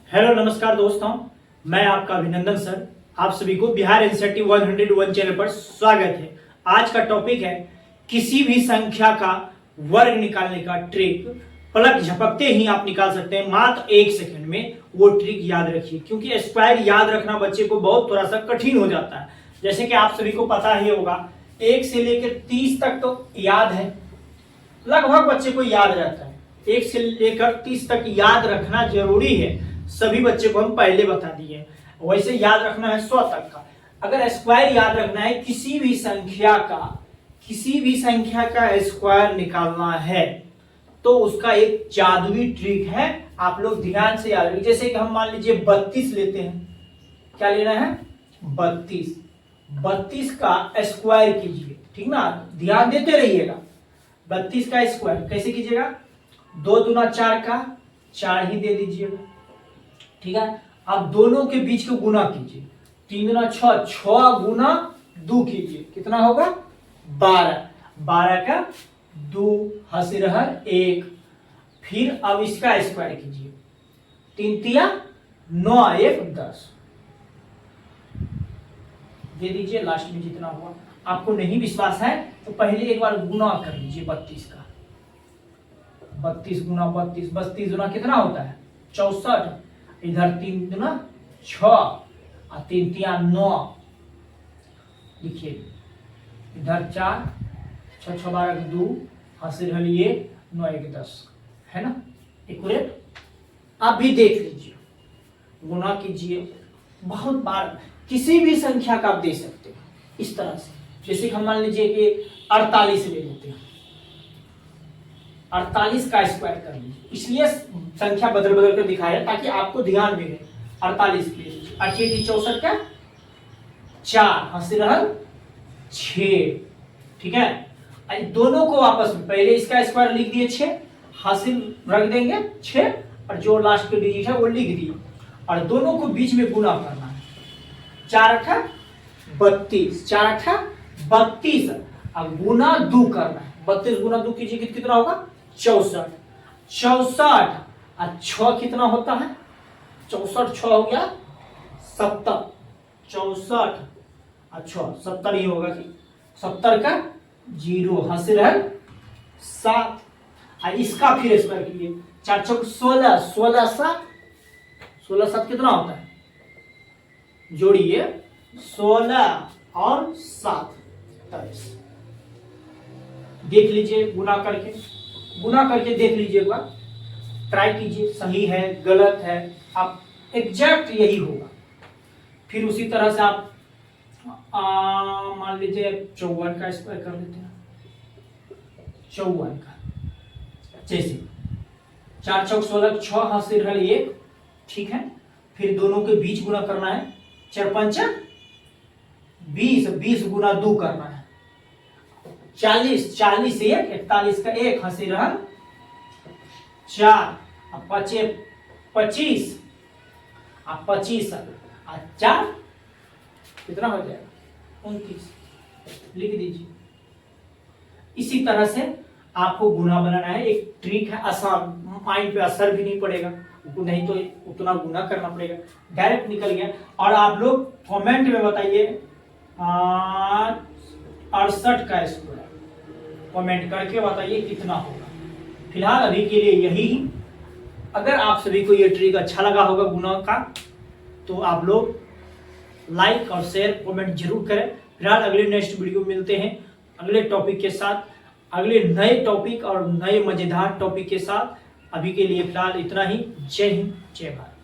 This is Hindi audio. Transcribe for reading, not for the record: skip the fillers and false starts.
हेलो नमस्कार दोस्तों, मैं आपका अभिनंदन सर। आप सभी को बिहार एनसीईआरटी 101 चैनल पर स्वागत है। आज का टॉपिक है किसी भी संख्या का वर्ग निकालने का ट्रिक। पलक झपकते ही आप निकाल सकते हैं मात्र 1 सेकंड में। वो ट्रिक याद रखिए, क्योंकि स्क्वायर याद रखना बच्चे को बहुत थोड़ा सा कठिन हो जाता है। जैसे कि आप सभी को पता ही होगा, 1 से लेकर 30 तक तो याद है, लगभग बच्चे को याद रहता है। 1 से लेकर 30 तक याद रखना जरूरी है, सभी बच्चे को हम पहले बता दिए। वैसे याद रखना है 100 तक का। अगर स्क्वायर याद रखना है किसी भी संख्या का स्क्वायर निकालना है तो उसका एक जादुई ट्रिक है। आप लोग ध्यान से याद रखिए। जैसे कि हम मान लीजिए 32 लेते हैं। क्या लेना है? 32 का स्क्वायर कीजिए, ठीक ना। ध्यान देते रहिएगा। 32 का स्क्वायर कैसे कीजिएगा? 2 दूना 4 का 4 ही दे दीजिएगा, ठीक है। अब दोनों के बीच को गुना कीजिए। 3 दूना 6, 6 गुना 2 कीजिए, कितना होगा? 12। 12 का 2 हंसी रहर 1। फिर अब इसका स्क्वायर कीजिए। 3 तिया 9, 1 10 दे दीजिए। लास्ट में जितना हुआ। आपको नहीं विश्वास है तो पहले एक बार गुना कर लीजिए 32 का। 32 गुना 32, 32 गुना कितना होता है? 64। इधर 3 दूना 6 और 3 तिया 9 लिखिए। इधर 4, 6 6 12 2 हंसी रहलिए 9 1 10, है ना एक्यूरेट। आप भी देख लीजिए, गुना कीजिए। बहुत बार किसी भी संख्या का आप दे सकते हैं इस तरह से। जैसे हम मान लीजिए कि 48 ले लेते हैं। 48 का स्क्वायर कर लीजिए, इसलिए संख्या बदल बदल कर दिखाया ताकि आपको ध्यान भी रहे। 48 ले लीजिए। 8 64 का 4 हंसी रहल 6, ठीक है। दोनों को आपस में पहले इसका स्क्वायर लिख दिए 6, हासिल रख देंगे 6 और जो लास्ट के डिजिट है वो लिख दिए और दोनों को बीच में गुना करना है। 4 8 32, 4 8 32 और गुना 2 करना है। 32 गुना 2 कीजिए, कितना होगा? 64। 64 और 6 कितना होता है? 64 6 हो गया 70। 64 और 6 70 ही होगा कि 70 का 0 हंस रहल 7 और इसका फिर स्क्वायर कीजिए। 4 चौक 16, 16 7, 16 7 कितना होता है? जोड़िए 16 और 7 23। देख लीजिए गुना करके देख लीजिए एक बार, ट्राई कीजिए। सही है गलत है, आप एग्जैक्ट यही होगा। फिर उसी तरह से आप मान लीजिए 54 का स्क्वायर कर लेते हैं। 54 का जैसे 4 चौक 16, 6 हासिल रहल 1, ठीक है। फिर दोनों के बीच गुना करना है। 4 5 20, 20 गुना 2 करना है। 40 40 1, 41 का 1 हंसी रहल 4 और 5 25 और 25 और 4 कितना हो जाएगा? 29 लिख दीजिए। इसी तरह से आपको गुना बनाना है। एक ट्रिक है, आसान, माइंड पे असर भी नहीं पड़ेगा, नहीं तो उतना गुना करना पड़ेगा। डायरेक्ट निकल गया। और आप लोग कमेंट में बताइए 68 का स्क्वायर कमेंट करके बताइए कितना होगा। फिलहाल अभी के लिए यही। अगर आप सभी को ये ट्रिक अच्छा लगा होगा गुना का तो आप लोग लाइक और शेयर कमेंट जरूर करें। फिलहाल अगले नेक्स्ट वीडियो मिलते हैं अगले टॉपिक के साथ, अगले नए टॉपिक और नए मजेदार टॉपिक के साथ। अभी के लिए फिलहाल इतना ही। जय हिंद, जय भारत।